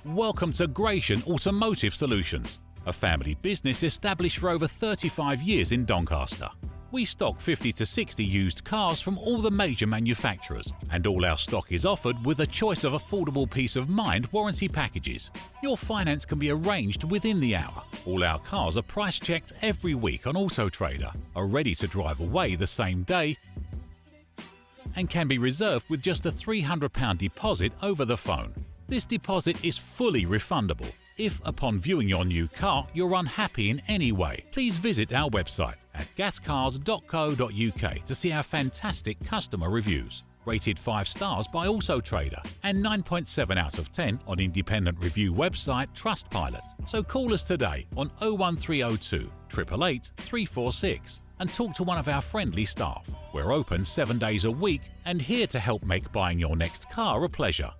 Welcome to Gratian Automotive Solutions, a family business established for over 35 years in Doncaster. We stock 50 to 60 used cars from all the major manufacturers, and all our stock is offered with a choice of affordable peace of mind warranty packages. Your finance can be arranged within the hour. All our cars are price checked every week on Auto Trader, are ready to drive away the same day, and can be reserved with just a £300 deposit over the phone. This deposit is fully refundable. If, upon viewing your new car, you're unhappy in any way, please visit our website at gascars.co.uk to see our fantastic customer reviews. Rated 5 stars by Auto Trader and 9.7 out of 10 on independent review website Trustpilot. So call us today on 01302 888 346 and talk to one of our friendly staff. We're open 7 days a week and here to help make buying your next car a pleasure.